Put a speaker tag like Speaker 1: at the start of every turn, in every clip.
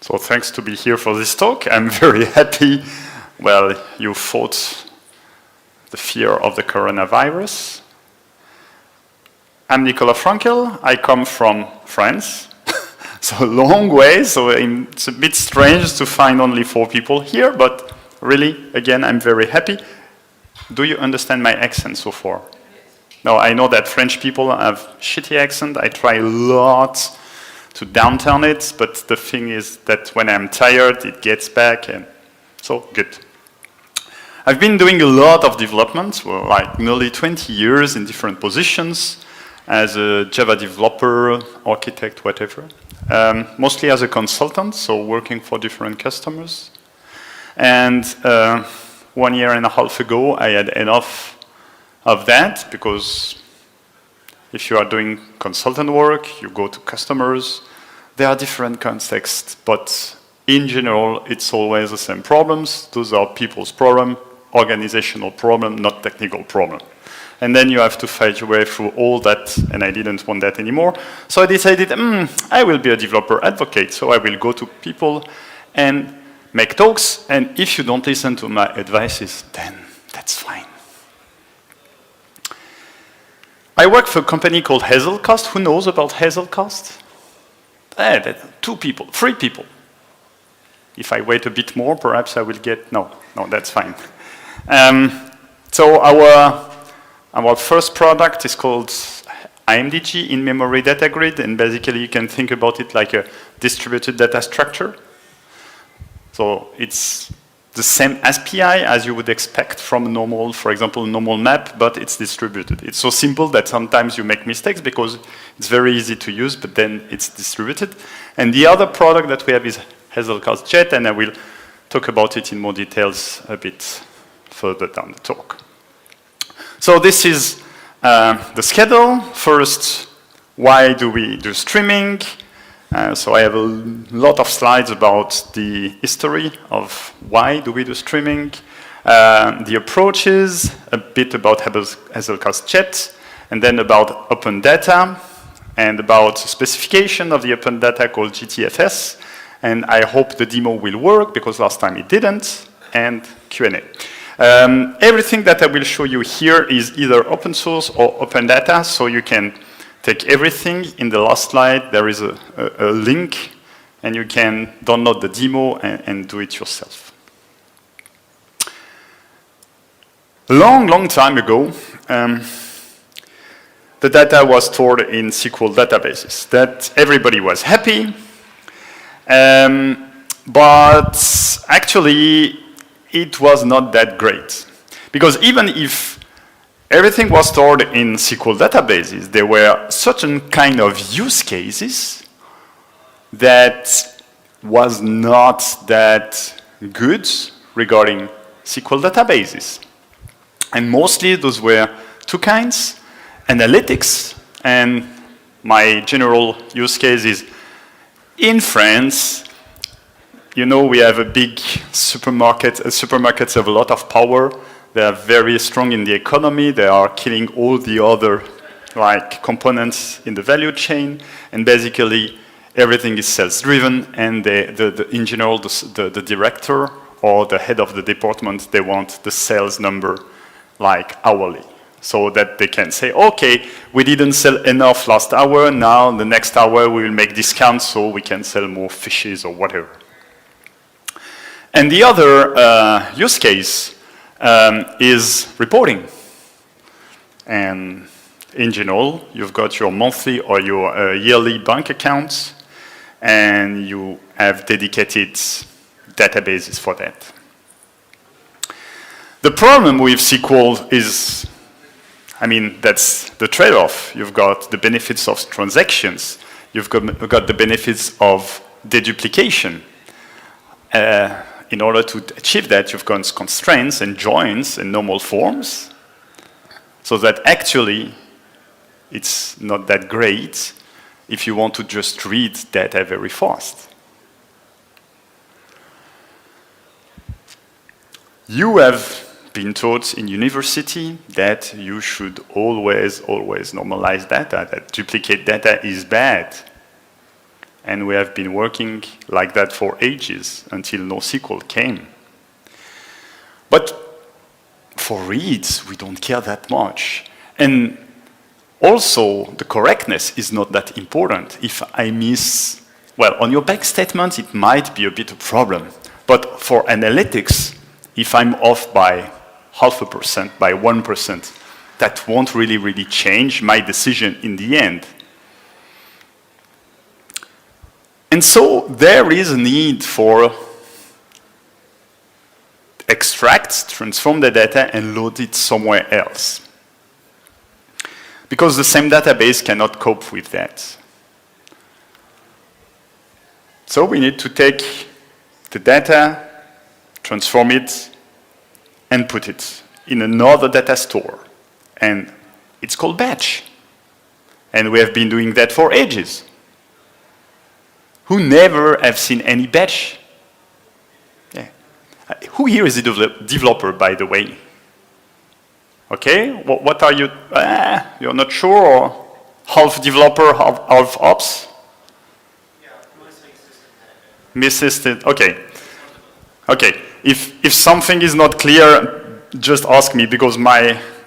Speaker 1: So thanks to be here for this talk. I'm very happy. Well, you fought the fear of the coronavirus. I'm Nicolas Frankel. I come from France. So a long way, so it's a bit strange to find only 4 people here, but really, again, I'm very happy. Do you understand my accent so far? No, I know that French people have shitty accent. I try a lot to downturn it, but the thing is that when I'm tired, it gets back, and so good. I've been doing a lot of development, well, like nearly 20 years in different positions, as a Java developer, architect, whatever. Mostly as a consultant, so working for different customers. And 1.5 years ago, I had enough of that, because if you are doing consultant work, you go to customers, there are different contexts, but in general, it's always the same problems. Those are people's problem, organizational problem, not technical problem. And then you have to fight your way through all that, and I didn't want that anymore. So I decided, I will be a developer advocate, so I will go to people and make talks, and if you don't listen to my advices, then that's fine. I work for a company called Hazelcast. Who knows about Hazelcast? 2 people, 3 people. If I wait a bit more, perhaps I will get, no, that's fine. So our first product is called IMDG, in-memory data grid, and basically you can think about it like a distributed data structure. So it's the same API as you would expect from a normal, for example, a normal map, but it's distributed. It's so simple that sometimes you make mistakes because it's very easy to use, but then it's distributed. And the other product that we have is Hazelcast Jet, and I will talk about it in more details a bit further down the talk. So this is the schedule. First, why do we do streaming? So I have a lot of slides about the history of why do we do streaming, the approaches, a bit about Hazelcast Jet, and then about open data, and about specification of the open data called GTFS. And I hope the demo will work, because last time it didn't, and Q&A. Everything that I will show you here is either open source or open data, so you can take everything. In the last slide, there is a link, and you can download the demo and do it yourself. A long time ago, the data was stored in SQL databases. That everybody was happy, but actually, it was not that great. Because even if everything was stored in SQL databases, there were certain kind of use cases that was not that good regarding SQL databases. And mostly those were 2 kinds, analytics, and my general use case is in France. You know, we have a big supermarket. Supermarkets have a lot of power. They are very strong in the economy. They are killing all the other components in the value chain. And basically, everything is sales-driven. And in general, the director or the head of the department, they want the sales number hourly. So that they can say, okay, we didn't sell enough last hour. Now, the next hour, we will make discounts so we can sell more fishes or whatever. And the other use case is reporting. And in general, you've got your monthly or your yearly bank accounts, and you have dedicated databases for that. The problem with SQL is, that's the trade-off. You've got the benefits of transactions. You've got the benefits of deduplication. In order to achieve that, you've got constraints and joins and normal forms, so that actually it's not that great if you want to just read data very fast. You have been taught in university that you should always normalize data, that duplicate data is bad. And we have been working like that for ages until NoSQL came. But for reads, we don't care that much. And also, the correctness is not that important. If I miss, well, on your back statement, it might be a bit of a problem. But for analytics, if I'm off by 0.5%, by 1%, that won't really change my decision in the end. And so there is a need for extract, transform the data, and load it somewhere else. Because the same database cannot cope with that. So we need to take the data, transform it, and put it in another data store. And it's called batch. And we have been doing that for ages. Who never have seen any batch? Yeah. Who here is a developer, by the way? Okay, what are you? You're not sure? Or half developer, half ops?
Speaker 2: Yeah, mostly system.
Speaker 1: Assistant. Okay. Okay. If something is not clear, just ask me because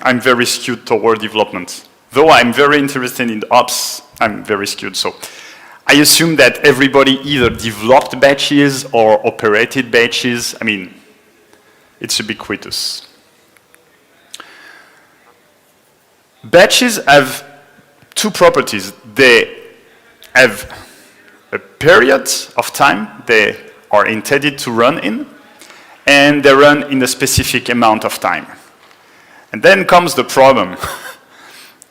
Speaker 1: I'm very skewed toward development. Though I'm very interested in ops, I'm very skewed. So I assume that everybody either developed batches or operated batches. I mean, it's ubiquitous. Batches have two properties. They have a period of time they are intended to run in, and they run in a specific amount of time. And then comes the problem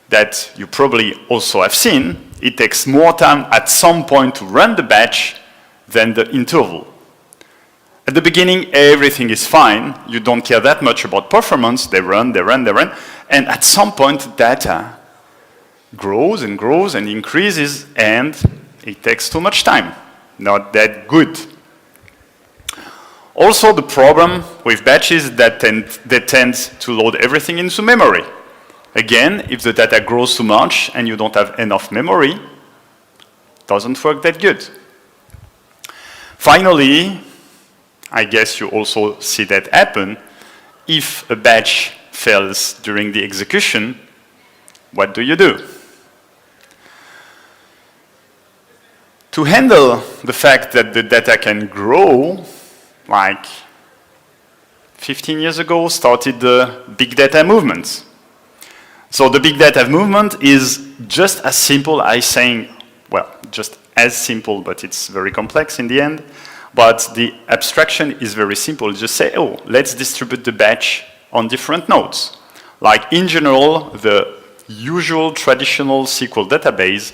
Speaker 1: that you probably also have seen. It takes more time at some point to run the batch than the interval. At the beginning, everything is fine. You don't care that much about performance. They run. And at some point, data grows and grows and increases, and it takes too much time. Not that good. Also, the problem with batches is that they tend to load everything into memory. Again, if the data grows too much and you don't have enough memory, it doesn't work that good. Finally, I guess you also see that happen. If a batch fails during the execution, what do you do? To handle the fact that the data can grow, like 15 years ago, started the big data movement. So the big data movement is just as simple as saying, well, just as simple, but it's very complex in the end. But the abstraction is very simple. Just say, oh, let's distribute the batch on different nodes. Like in general, the usual traditional SQL database,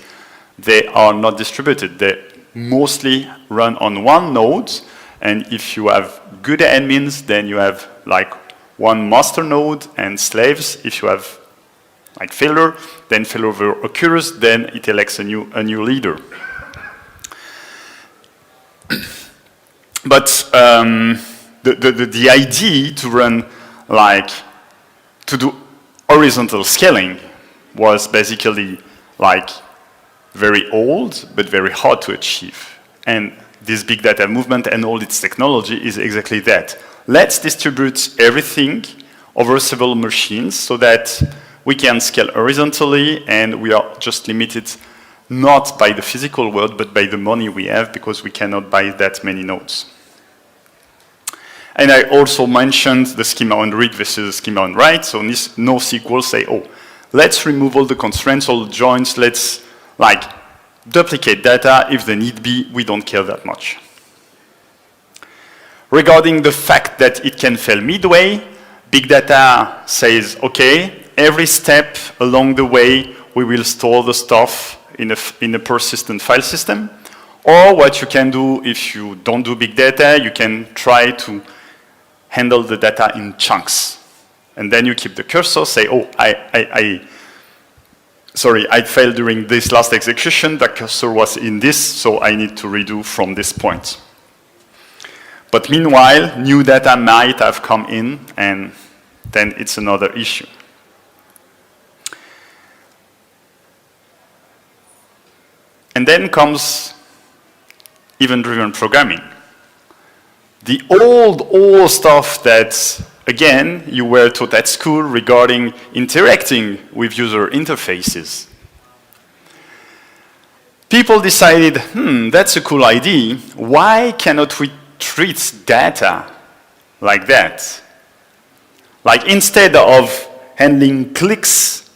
Speaker 1: they are not distributed. They mostly run on one node. And if you have good admins, then you have like one master node and slaves. If you have like failure, then failover occurs, then it elects a new leader. But the idea to run like, to do horizontal scaling was basically like very old, but very hard to achieve. And this big data movement and all its technology is exactly that. Let's distribute everything over several machines so that we can scale horizontally and we are just limited not by the physical world, but by the money we have because we cannot buy that many nodes. And I also mentioned the schema on read versus the schema on write. So this NoSQL say, oh, let's remove all the constraints, all the joins, let's like duplicate data if they need be, we don't care that much. Regarding the fact that it can fail midway, big data says, okay, every step along the way, we will store the stuff in a persistent file system. Or what you can do if you don't do big data, you can try to handle the data in chunks. And then you keep the cursor, say, oh, sorry, I failed during this last execution, the cursor was in this, so I need to redo from this point. But meanwhile, new data might have come in, and then it's another issue. And then comes event-driven programming. The old stuff that, again, you were taught at school regarding interacting with user interfaces. People decided, that's a cool idea. Why cannot we treat data like that? Like instead of handling clicks,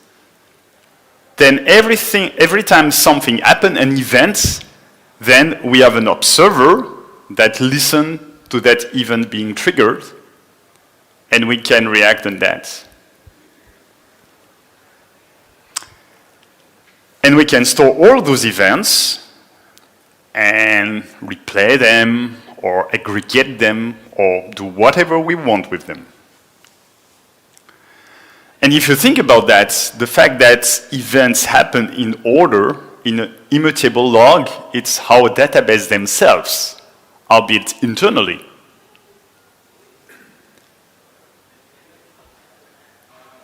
Speaker 1: then every time something happens, an event, then we have an observer that listens to that event being triggered, and we can react on that. And we can store all those events and replay them or aggregate them or do whatever we want with them. And if you think about that, the fact that events happen in order, in an immutable log, it's how databases themselves are built internally.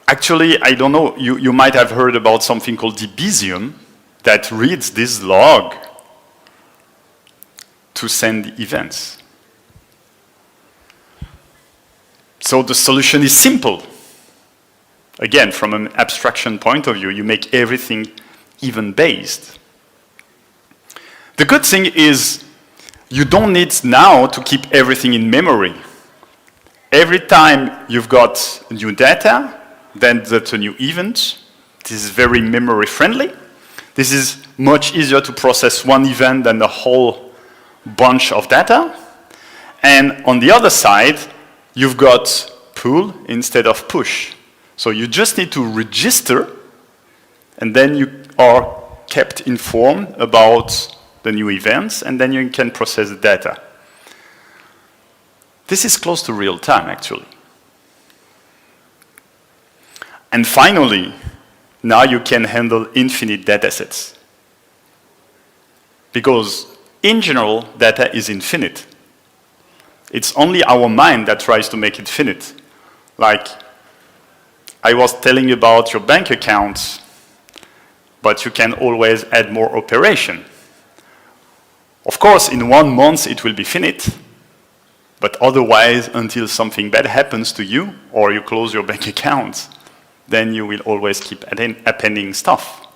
Speaker 1: Actually, I don't know, you might have heard about something called Debezium that reads this log to send events. So the solution is simple. Again, from an abstraction point of view, you make everything event-based. The good thing is you don't need now to keep everything in memory. Every time you've got new data, then that's a new event. This is very memory friendly. This is much easier to process one event than a whole bunch of data. And on the other side, you've got pull instead of push. So you just need to register, and then you are kept informed about the new events, and then you can process the data. This is close to real time, actually. And finally, now you can handle infinite datasets. Because in general, data is infinite. It's only our mind that tries to make it finite. Like, I was telling you about your bank accounts, but you can always add more operation. Of course, in 1 month it will be finite, but otherwise, until something bad happens to you, or you close your bank account, then you will always keep appending stuff.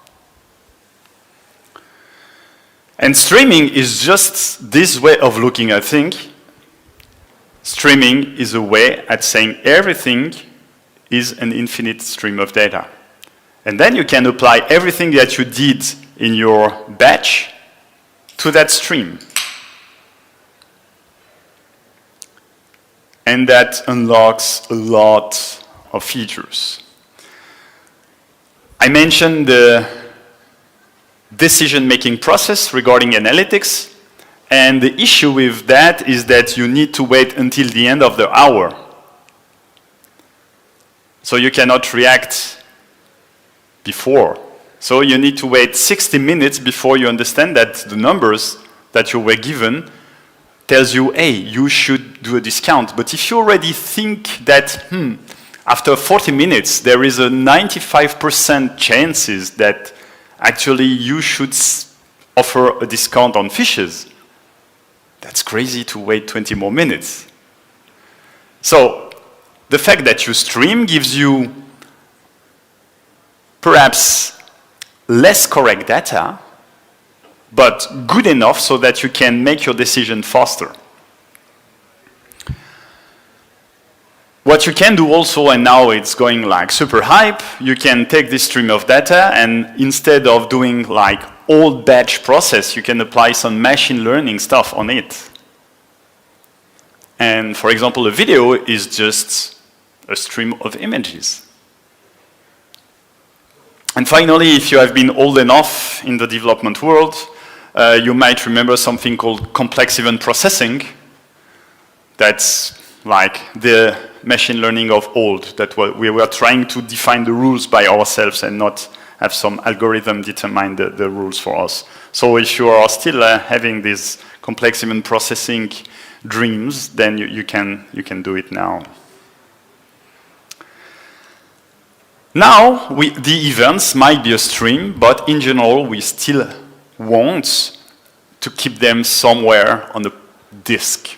Speaker 1: And streaming is just this way of looking at things. Streaming is a way at saying everything is an infinite stream of data. And then you can apply everything that you did in your batch to that stream. And that unlocks a lot of features. I mentioned the decision-making process regarding analytics, and the issue with that is that you need to wait until the end of the hour. So you cannot react before. So you need to wait 60 minutes before you understand that the numbers that you were given tells you, hey, you should do a discount. But if you already think that, after 40 minutes, there is a 95% chances that actually you should offer a discount on fishes, that's crazy to wait 20 more minutes. So the fact that you stream gives you perhaps less correct data, but good enough so that you can make your decision faster. What you can do also, and now it's going like super hype, you can take this stream of data and instead of doing like old batch process, you can apply some machine learning stuff on it. And for example, a video is just a stream of images. And finally, if you have been old enough in the development world, you might remember something called complex event processing. That's like the machine learning of old, that we were trying to define the rules by ourselves and not have some algorithm determine the rules for us. So if you are still having these complex event processing dreams, then you can do it now. Now, the events might be a stream, but in general, we still want to keep them somewhere on the disk.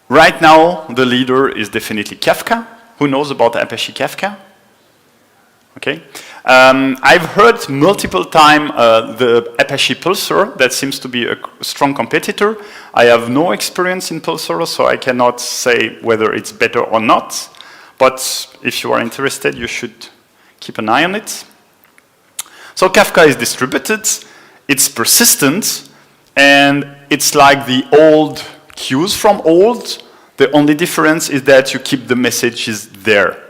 Speaker 1: Right now, the leader is definitely Kafka. Who knows about Apache Kafka? Okay. I've heard multiple times the Apache Pulsar. That seems to be a strong competitor. I have no experience in Pulsar, so I cannot say whether it's better or not. But if you are interested, you should keep an eye on it. So Kafka is distributed, it's persistent, and it's like the old queues from old. The only difference is that you keep the messages there.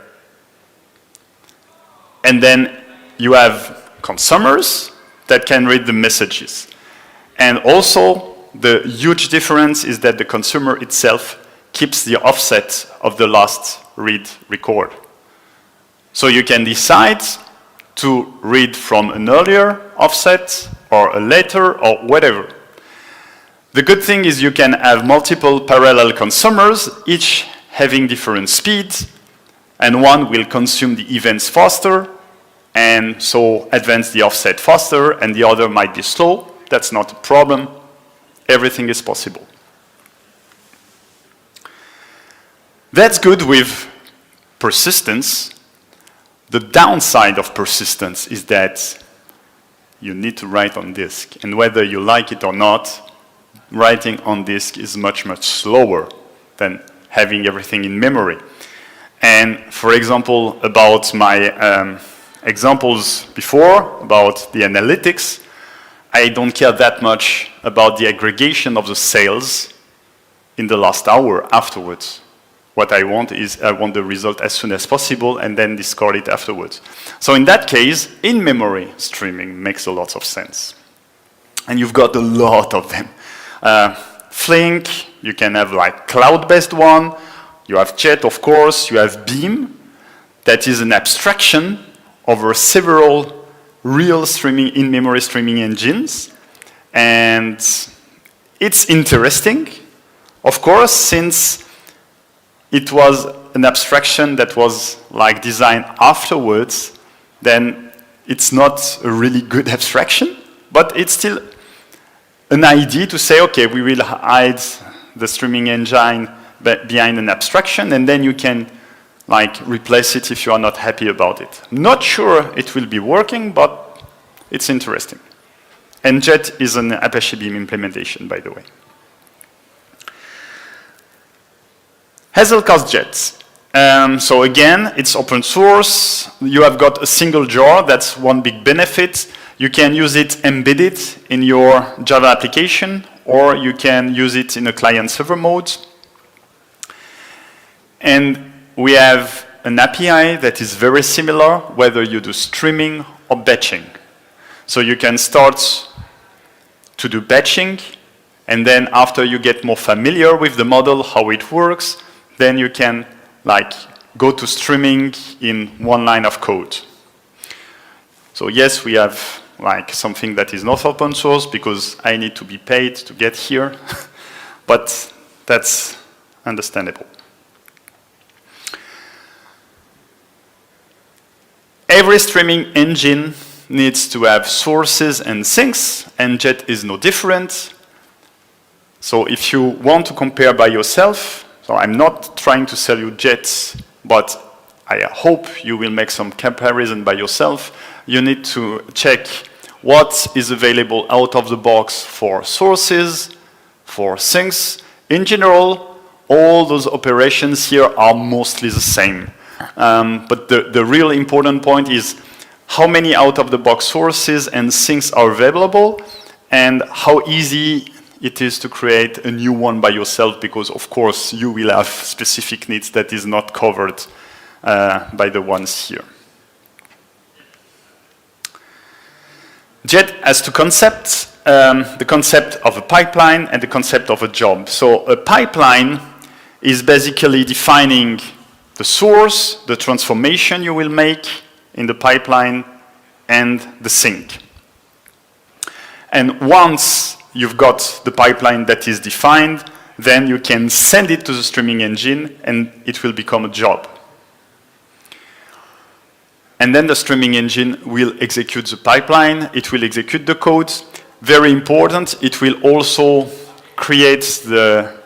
Speaker 1: And then you have consumers that can read the messages. And also, the huge difference is that the consumer itself keeps the offset of the last read record. So you can decide to read from an earlier offset or a later or whatever. The good thing is you can have multiple parallel consumers, each having different speeds, and one will consume the events faster, and so advance the offset faster, and the other might be slow. That's not a problem. Everything is possible. That's good with persistence. The downside of persistence is that you need to write on disk, and whether you like it or not, writing on disk is much, much slower than having everything in memory. And for example, about my examples before, about the analytics, I don't care that much about the aggregation of the sales in the last hour afterwards. What I want is I want the result as soon as possible and then discard it afterwards. So in that case, in-memory streaming makes a lot of sense. And you've got a lot of them. Flink, you can have like cloud-based one. You have Jet, of course. You have Beam. That is an abstraction over several real streaming, in-memory streaming engines. And it's interesting, of course, since it was an abstraction that was like designed afterwards, then it's not a really good abstraction, but it's still an idea to say, okay, we will hide the streaming engine behind an abstraction, and then you can like replace it if you are not happy about it. Not sure it will be working, but it's interesting. And Jet is an Apache Beam implementation, by the way. Hazelcast Jet. So again, it's open source. You have got a single jar. That's one big benefit. You can use it embedded in your Java application, or you can use it in a client-server mode. And we have an API that is very similar, whether you do streaming or batching. So you can start to do batching, and then after you get more familiar with the model, how it works, then you can like go to streaming in one line of code. So yes, we have like something that is not open source because I need to be paid to get here, but that's understandable. Every streaming engine needs to have sources and sinks, and Jet is no different. So if you want to compare by yourself, so I'm not trying to sell you Jet, but I hope you will make some comparison by yourself. You need to check what is available out of the box for sources, for sinks. In general, all those operations here are mostly the same. But the real important point is how many out-of-the-box sources and sinks are available, and how easy it is to create a new one by yourself, because of course you will have specific needs that is not covered by the ones here. Jet has two concepts, the concept of a pipeline and the concept of a job. So a pipeline is basically defining the source, the transformation you will make in the pipeline, and the sink. And once you've got the pipeline that is defined, then you can send it to the streaming engine and it will become a job. And then the streaming engine will execute the pipeline, it will execute the code, very important, it will also create the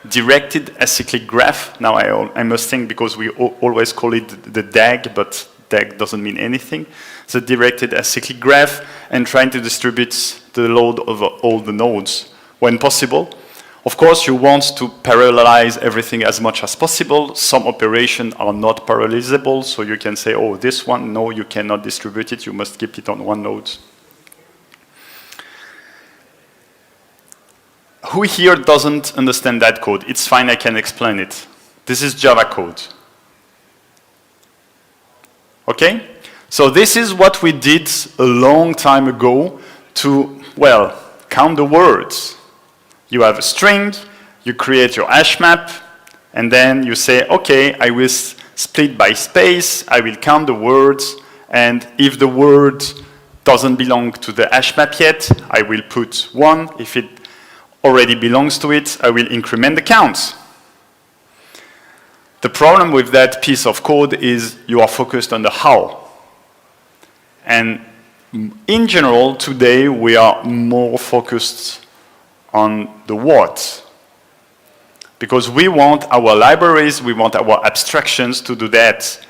Speaker 1: directed acyclic graph. Now I must think, because we always call it the DAG, but DAG doesn't mean anything. It's a directed acyclic graph, and trying to distribute the load over all the nodes when possible. Of course, you want to parallelize everything as much as possible. Some operations are not parallelizable, so you can say, oh, this one, no, you cannot distribute it, you must keep it on one node. Who here doesn't understand that code? It's fine, I can explain it. This is Java code. Okay? So this is what we did a long time ago to, well, count the words. You have a string, you create your hash map, and then you say, okay, I will split by space, I will count the words, and if the word doesn't belong to the hash map yet, I will put 1. If it already belongs to it, I will increment the count. The problem with that piece of code is you are focused on the how. And in general, today, we are more focused on the what. Because we want our libraries, we want our abstractions to do that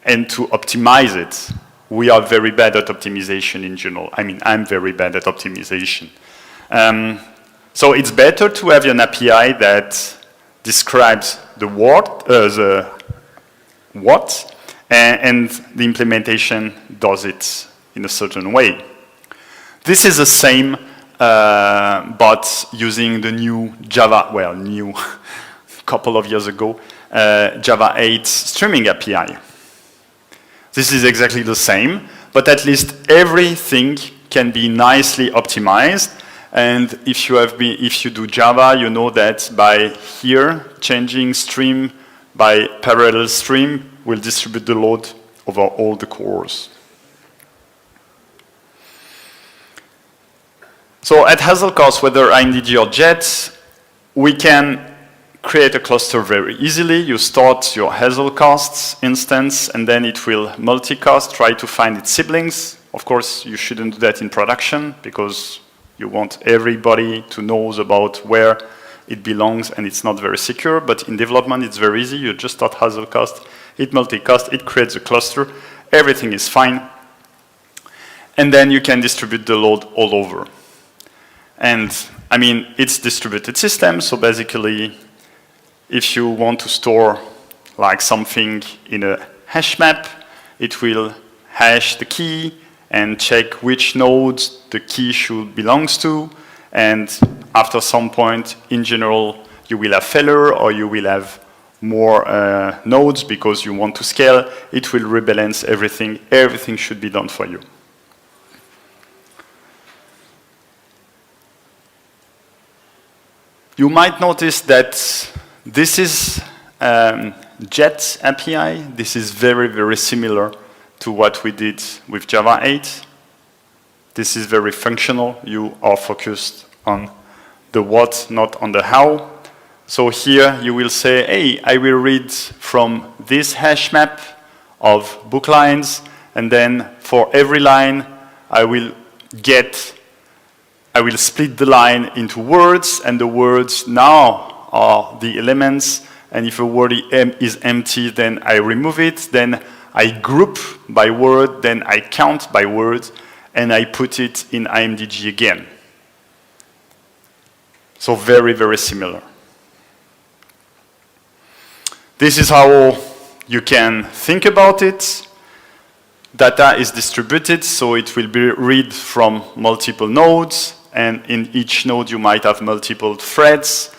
Speaker 1: and to optimize it. We are very bad at optimization in general. I mean, I'm very bad at optimization. So it's better to have an API that describes the what, and the implementation does it in a certain way. This is the same, but using the new Java, well, new, a couple of years ago, Java 8 streaming API. This is exactly the same, but at least everything can be nicely optimized. And if you do Java, you know that by here, changing stream by parallel stream will distribute the load over all the cores. So at Hazelcast, whether IMDG or Jet, we can create a cluster very easily. You start your Hazelcast instance, and then it will multicast, try to find its siblings. Of course, you shouldn't do that in production, because you want everybody to know about where it belongs, and it's not very secure. But in development, it's very easy. You just start Hazelcast, it multicast, it creates a cluster. Everything is fine. And then you can distribute the load all over. And, I mean, it's distributed system, so basically, if you want to store like something in a hash map, it will hash the key and check which nodes the key should belongs to. And after some point, in general, you will have failure, or you will have more nodes because you want to scale. It will rebalance everything. Everything should be done for you. You might notice that this is Jet API. This is very, very similar to what we did with Java 8. This is very functional. You are focused on the what, not on the how. So here you will say, hey, I will read from this hash map of book lines, and then for every line, I will split the line into words, and the words now are the elements, and if a word is empty, then I remove it, then I group by word, then I count by word, and I put it in IMDG again. So very, very similar. This is how you can think about it. Data is distributed, so it will be read from multiple nodes, and in each node you might have multiple threads.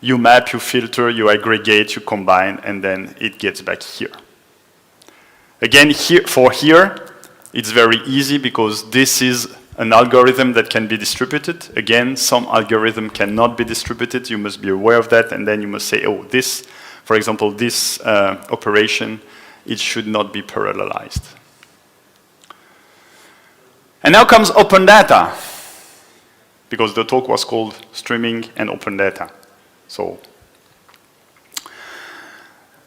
Speaker 1: You map, you filter, you aggregate, you combine, and then it gets back here. Again, here, it's very easy because this is an algorithm that can be distributed. Again, some algorithm cannot be distributed. You must be aware of that, and then you must say, oh, this, for example, this operation, it should not be parallelized. And now comes open data, because the talk was called Streaming and Open Data. So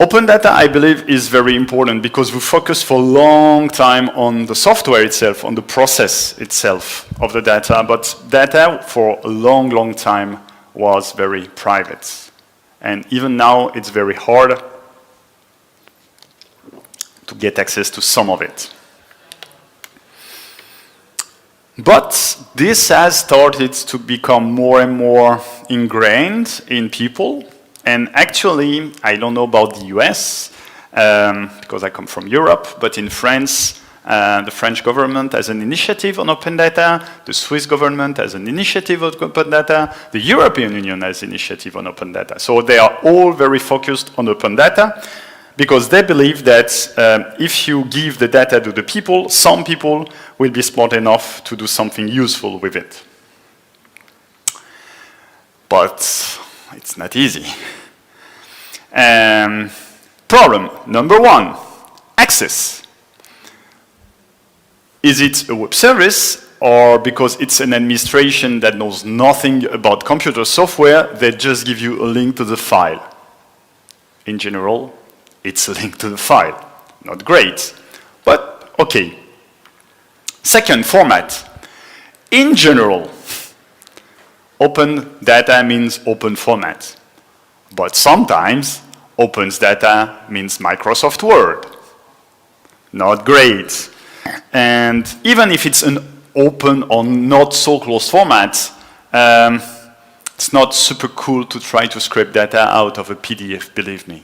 Speaker 1: Open data, I believe, is very important because we focus for a long time on the software itself, on the process itself of the data, but data for a long, long time was very private. And even now, it's very hard to get access to some of it. But this has started to become more and more ingrained in people. And actually, I don't know about the US, because I come from Europe, but in France, the French government has an initiative on open data, the Swiss government has an initiative on open data, the European Union has an initiative on open data. So they are all very focused on open data, because they believe that if you give the data to the people, some people will be smart enough to do something useful with it. But it's not easy. Problem number one, access. Is it a web service, or because it's an administration that knows nothing about computer software, they just give you a link to the file? In general, it's a link to the file. Not great, but okay. Second, format. In general, open data means open format. But sometimes, open data means Microsoft Word. Not great. And even if it's an open or not so close format, it's not super cool to try to scrape data out of a PDF, believe me.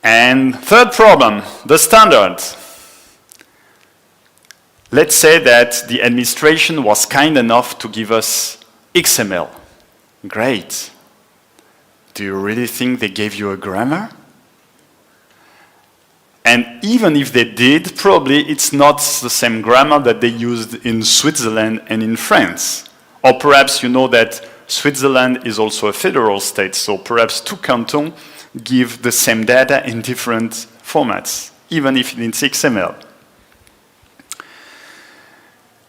Speaker 1: And third problem, the standard. Let's say that the administration was kind enough to give us XML. Great. Do you really think they gave you a grammar? And even if they did, probably it's not the same grammar that they used in Switzerland and in France. Or perhaps you know that Switzerland is also a federal state, so perhaps two cantons give the same data in different formats, even if it's XML.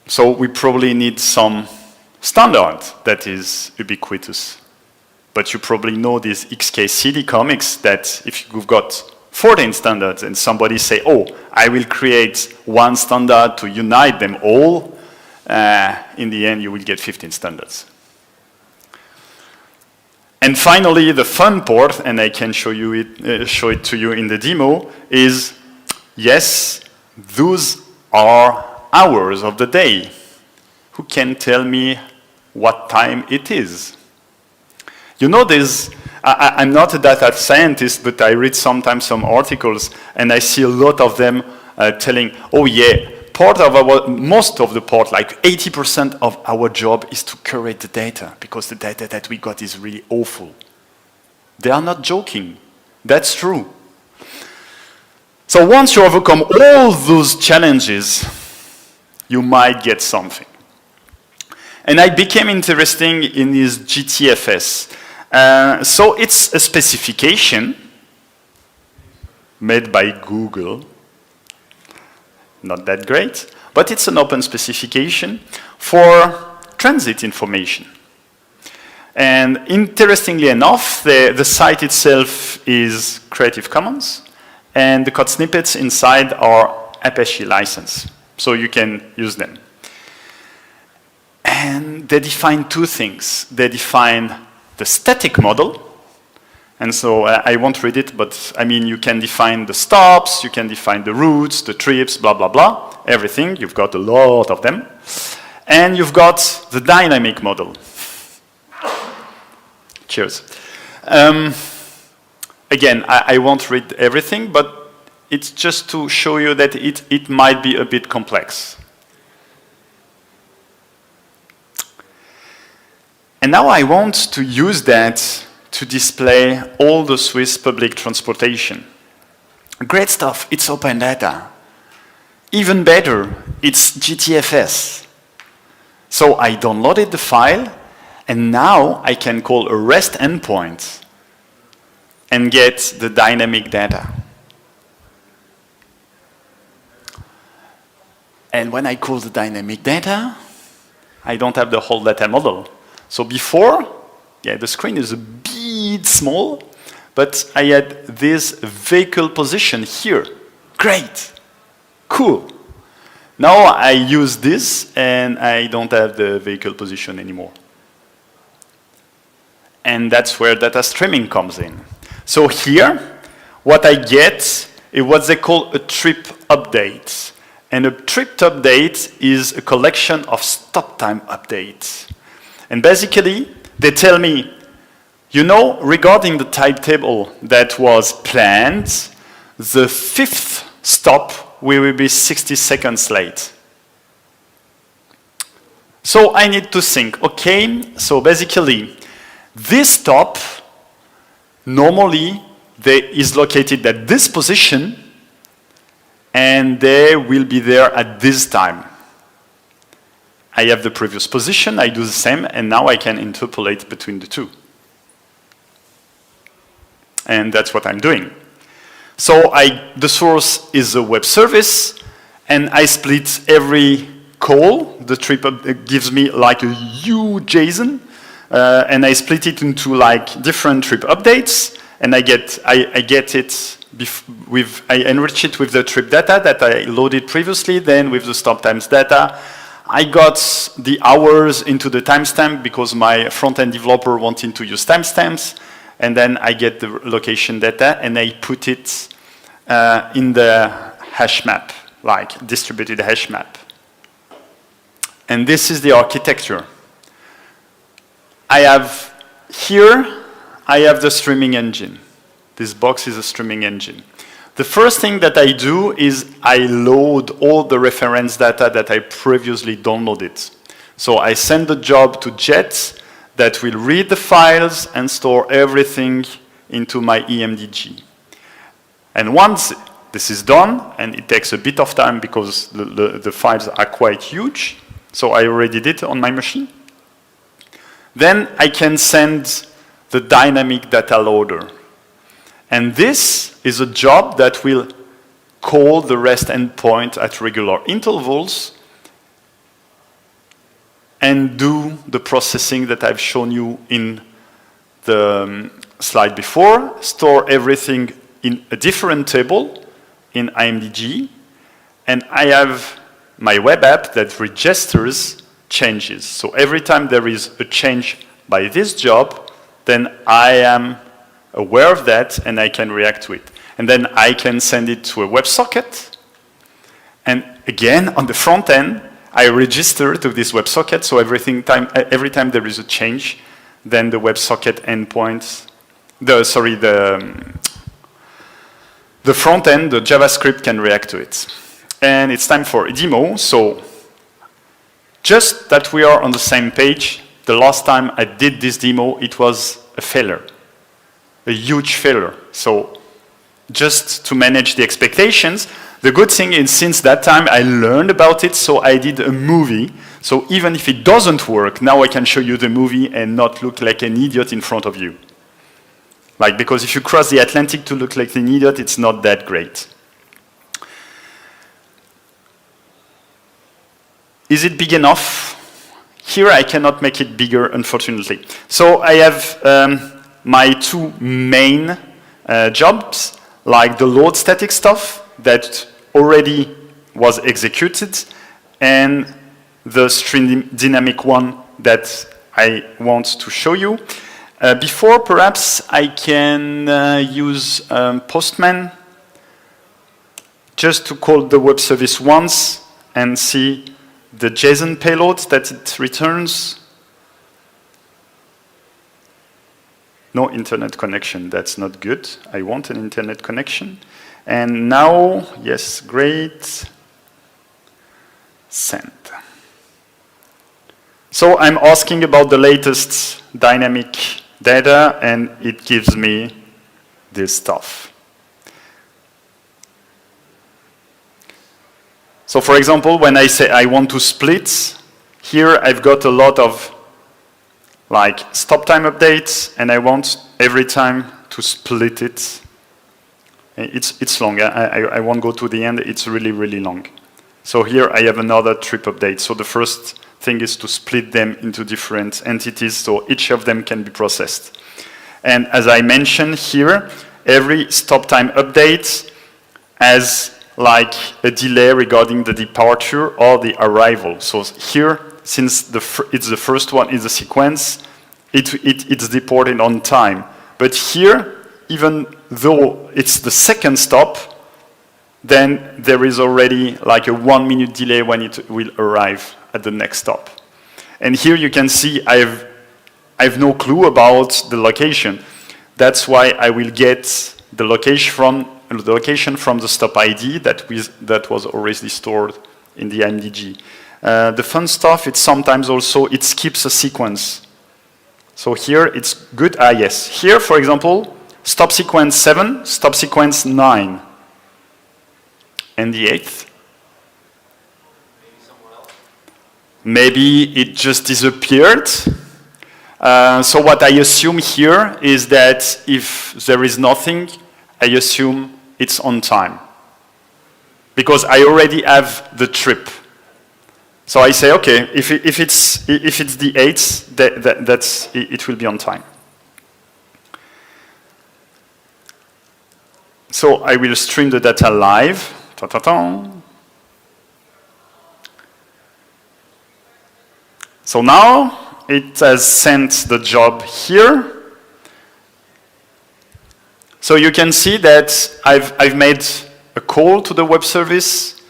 Speaker 1: So we probably need some standard that is ubiquitous. But you probably know these XKCD comics that if you've got 14 standards and somebody say, oh, I will create one standard to unite them all, in the end you will get 15 standards. And finally, the fun part, and I can show it to you in the demo, is yes, those are hours of the day. Who can tell me what time it is? You know, I'm not a data scientist, but I read sometimes some articles, and I see a lot of them telling, oh yeah, most of the part, like 80% of our job is to curate the data, because the data that we got is really awful. They are not joking. That's true. So once you overcome all those challenges, you might get something. And I became interested in this GTFS. So it's a specification made by Google. Not that great, but it's an open specification for transit information. And interestingly enough, the site itself is Creative Commons, and the code snippets inside are Apache license, so you can use them. And they define two things. They define the static model, and so I won't read it, but I mean, you can define the stops, you can define the routes, the trips, blah, blah, blah, everything. You've got a lot of them. And you've got the dynamic model. Cheers. Again, I won't read everything, but it's just to show you that it might be a bit complex. And now I want to use that to display all the Swiss public transportation. Great stuff, it's open data. Even better, it's GTFS. So I downloaded the file, and now I can call a REST endpoint and get the dynamic data. And when I call the dynamic data, I don't have the whole data model. So before, yeah, the screen is a bit bit small, but I had this vehicle position here. Great, cool. Now I use this and I don't have the vehicle position anymore. And that's where data streaming comes in. So here, what I get is what they call a trip update. And a trip update is a collection of stop time updates. And basically, they tell me, you know, regarding the timetable that was planned, the 5th stop we will be 60 seconds late. So I need to think, okay, so basically, this stop normally is located at this position, and they will be there at this time. I have the previous position, I do the same, and now I can interpolate between the two. And that's what I'm doing. So the source is a web service, and I split every call. The trip gives me like a huge JSON, and I split it into like different trip updates, and I enrich it with the trip data that I loaded previously, then with the stop times data. I got the hours into the timestamp because my front-end developer wanted to use timestamps, and then I get the location data and I put it in the hash map, like distributed hash map. And this is the architecture. I have the streaming engine. This box is a streaming engine. The first thing that I do is I load all the reference data that I previously downloaded. So I send the job to Jet that will read the files and store everything into my EMDG. And once this is done, and it takes a bit of time because the files are quite huge, so I already did it on my machine, then I can send the dynamic data loader. And this is a job that will call the REST endpoint at regular intervals and do the processing that I've shown you in the slide before, store everything in a different table in IMDG, and I have my web app that registers changes. So every time there is a change by this job, then I am aware of that and I can react to it. And then I can send it to a WebSocket. And again, on the front end, I register to this WebSocket, so every time there is a change, then the WebSocket endpoint, the front end, the JavaScript can react to it. And it's time for a demo, so just that we are on the same page, the last time I did this demo, it was a failure, a huge failure. So just to manage the expectations, the good thing is since that time I learned about it, so I did a movie. So even if it doesn't work, now I can show you the movie and not look like an idiot in front of you. Like, because if you cross the Atlantic to look like an idiot, it's not that great. Is it big enough? Here I cannot make it bigger, unfortunately. So I have my two main jobs, like the load static stuff that already was executed, and the stream dynamic one that I want to show you. Before, perhaps I can use Postman just to call the web service once and see the JSON payload that it returns. No internet connection, that's not good. I want an internet connection. And now, yes, great, send. So I'm asking about the latest dynamic data, and it gives me this stuff. So for example, when I say I want to split, here I've got a lot of like stop time updates, and I want every time to split it. It's long, I won't go to the end, it's really, really long. So here I have another trip update. So the first thing is to split them into different entities so each of them can be processed. And as I mentioned here, every stop time update has like a delay regarding the departure or the arrival. So here, since it's the first one in the sequence, it's deported on time. But here, even though it's the second stop, then there is already like a 1 minute delay when it will arrive at the next stop. And here you can see I have no clue about the location. That's why I will get the location from the stop ID that was already stored in the IMDG. The fun stuff, it's sometimes also, it skips a sequence. So here it's good, yes. Here, for example, stop sequence 7, stop sequence 9. And the 8th?
Speaker 2: Maybe somewhere else.
Speaker 1: Maybe it just disappeared. So what I assume here is that if there is nothing, I assume it's on time. Because I already have the trip. So I say, okay, if it's the 8th, it will be on time. So I will stream the data live. Ta-ta-ta. So now it has sent the job here. So you can see that I've made a call to the web service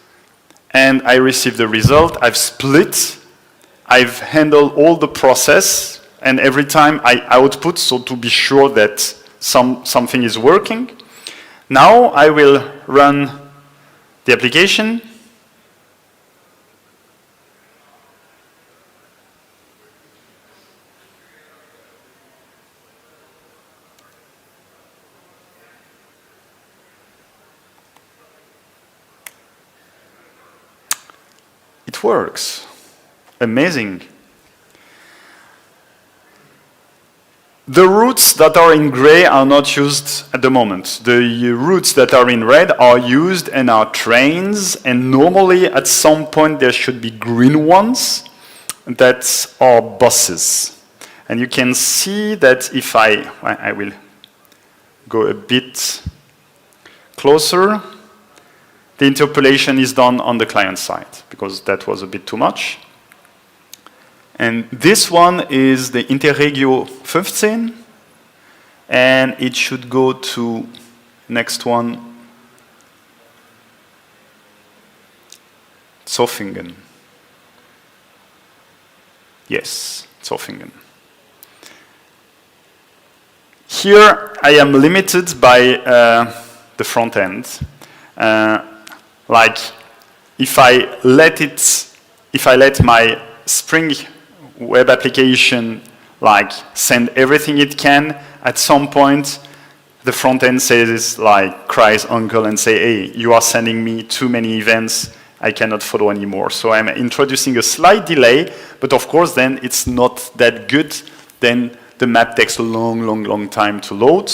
Speaker 1: and I received the result. I've split. I've handled all the process and every time I output, so to be sure that something is working. Now I will run the application. It works. Amazing. The routes that are in gray are not used at the moment. The routes that are in red are used and are trains, and normally at some point there should be green ones that are buses. And you can see that if I will go a bit closer, the interpolation is done on the client side because that was a bit too much. And this one is the Interregio 15, and it should go to next one, Zofingen. Yes, Zofingen. Here I am limited by the front end. Like if I let my Spring web application like send everything it can, at some point the front end says like cries uncle and say, hey, you are sending me too many events, I cannot follow anymore. So I'm introducing a slight delay, but of course then it's not that good. Then the map takes a long time to load.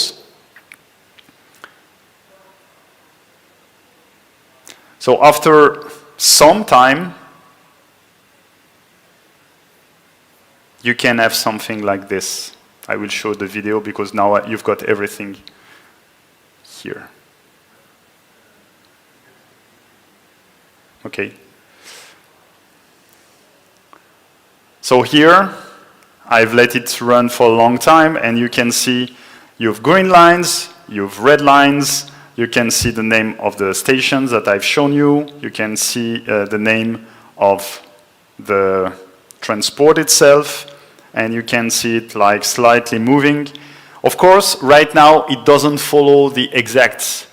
Speaker 1: So after some time, you can have something like this. I will show the video because now you've got everything here. Okay. So here, I've let it run for a long time, and you can see you have green lines, you have red lines, you can see the name of the stations that I've shown you, you can see the name of the transport itself, and you can see it like slightly moving. Of course, right now it doesn't follow the exact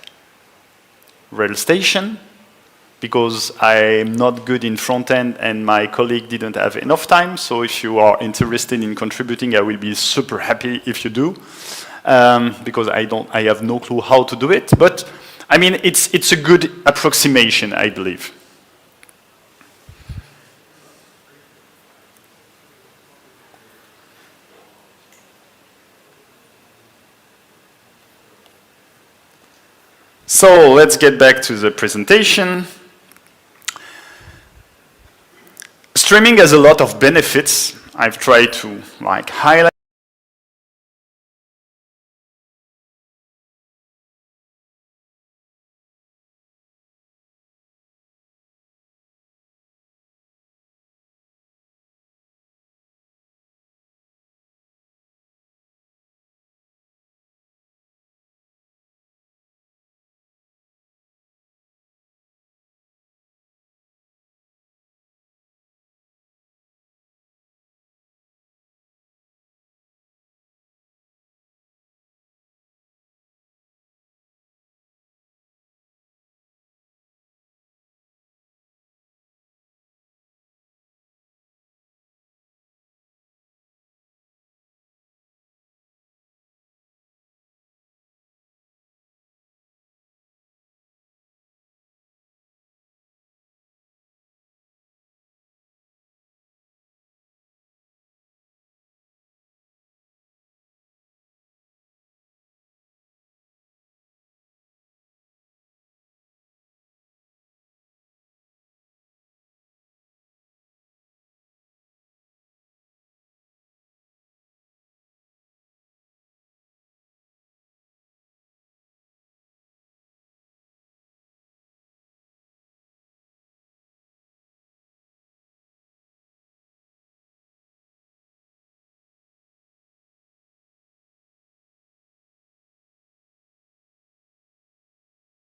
Speaker 1: rail station because I'm not good in front end and my colleague didn't have enough time. So if you are interested in contributing, I will be super happy if you do, because I have no clue how to do it. But I mean, it's a good approximation, I believe. So let's get back to the presentation. Streaming has a lot of benefits. I've tried to highlight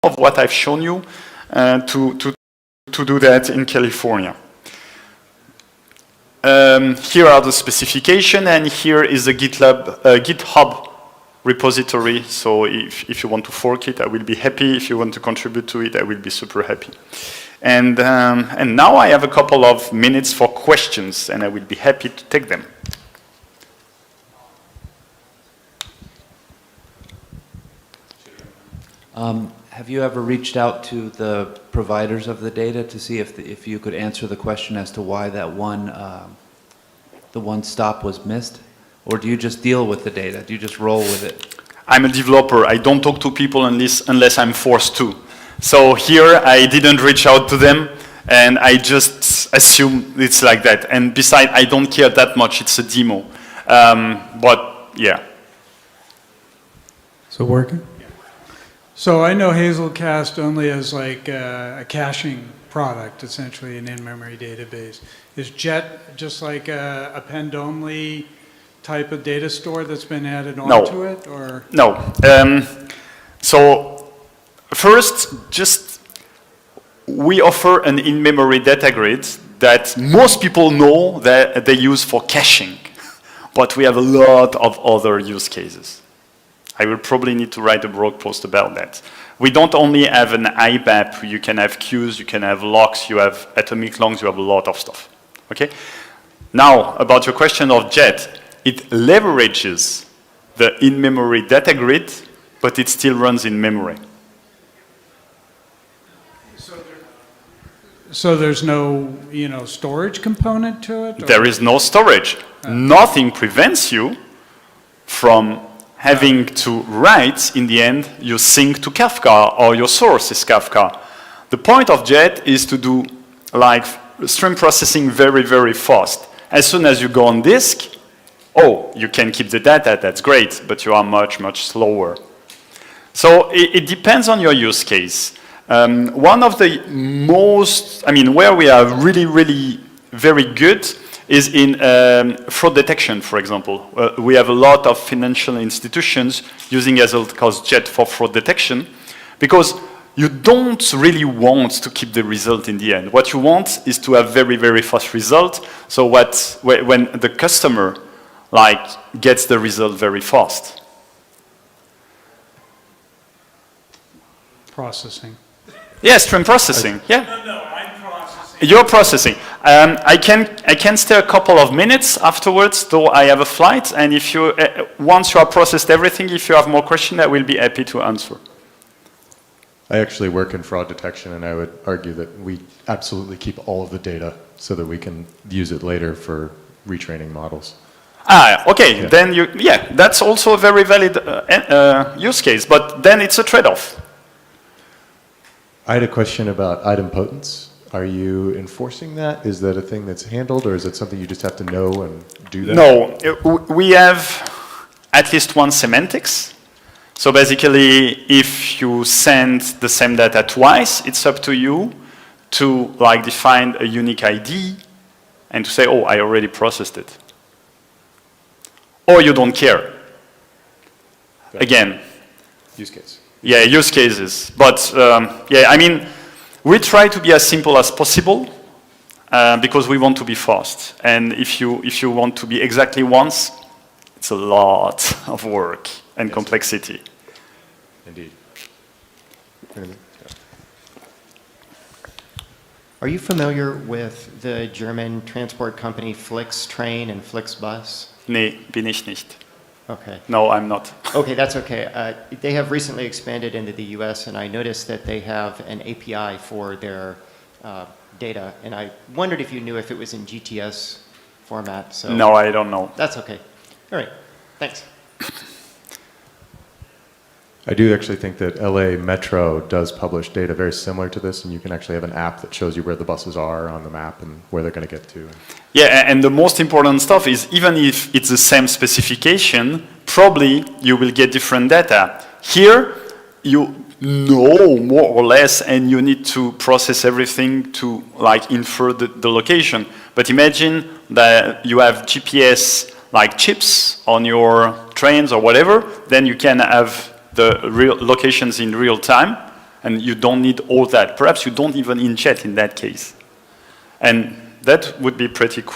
Speaker 1: of what I've shown you to do that in California. Here are the specification, and here is the GitHub repository. So if you want to fork it, I will be happy. If you want to contribute to it, I will be super happy. And now I have a couple of minutes for questions, and I will be happy to take them.
Speaker 3: Have you ever reached out to the providers of the data to see if you could answer the question as to why that one stop was missed? Or do you just deal with the data? Do you just roll with it?
Speaker 1: I'm a developer. I don't talk to people unless I'm forced to. So here I didn't reach out to them, and I just assume it's like that. And besides, I don't care that much. It's a demo. But yeah.
Speaker 4: So working? So I know Hazelcast only as like a caching product, essentially an in-memory database. Is Jet just like a append-only type of data store that's been added onto it, or?
Speaker 1: No. So first, just we offer an in-memory data grid that most people know that they use for caching, but we have a lot of other use cases. I will probably need to write a blog post about that. We don't only have an IBAP, you can have queues, you can have locks, you have atomic longs, you have a lot of stuff. Okay? Now, about your question of Jet, it leverages the in-memory data grid, but it still runs in memory.
Speaker 4: So there's no, storage component to it? Or?
Speaker 1: There is no storage. Nothing prevents you from having to write, in the end, your sync to Kafka, or your source is Kafka. The point of Jet is to do like stream processing very, very fast. As soon as you go on disk, you can keep the data, that's great, but you are much, much slower. So it depends on your use case. One of the where we are really, really very good is in fraud detection, for example. We have a lot of financial institutions using Hazelcast Jet for fraud detection, because you don't really want to keep the result in the end. What you want is to have very, very fast result, so when the customer gets the result very fast.
Speaker 4: Processing.
Speaker 1: Yes, stream processing, yeah.
Speaker 4: No, I'm processing.
Speaker 1: You're processing. I can stay a couple of minutes afterwards, though I have a flight, and if you, once you have processed everything, if you have more questions, I will be happy to answer.
Speaker 5: I actually work in fraud detection, and I would argue that we absolutely keep all of the data so that we can use it later for retraining models.
Speaker 1: Okay, yeah. Then that's also a very valid use case, but then it's a trade-off.
Speaker 5: I had a question about idempotence. Are you enforcing that? Is that a thing that's handled, or is it something you just have to know and do that?
Speaker 1: No, we have at least one semantics. So basically, if you send the same data twice, it's up to you to define a unique ID and to say, I already processed it. Or you don't care.
Speaker 5: Got
Speaker 1: Again.
Speaker 5: it. Use case.
Speaker 1: Yeah, use cases. But we try to be as simple as possible because we want to be fast. And if you want to be exactly once, it's a lot of work and complexity.
Speaker 5: Indeed.
Speaker 6: Are you familiar with the German transport company Flixtrain and Flixbus?
Speaker 1: Nee, bin ich nicht.
Speaker 6: Okay.
Speaker 1: No, I'm not.
Speaker 6: Okay, that's okay. They have recently expanded into the US, and I noticed that they have an API for their data, and I wondered if you knew if it was in GTS format. So
Speaker 1: No, I don't know.
Speaker 6: That's okay. All right. Thanks.
Speaker 5: I do actually think that LA Metro does publish data very similar to this, and you can actually have an app that shows you where the buses are on the map and where they're going to get to.
Speaker 1: Yeah, and the most important stuff is even if it's the same specification, probably you will get different data. Here, you know more or less, and you need to process everything to infer the location. But imagine that you have GPS chips on your trains or whatever, then you can have the real locations in real time, And you don't need all that. Perhaps you don't even inject in that case. And that would be pretty cool.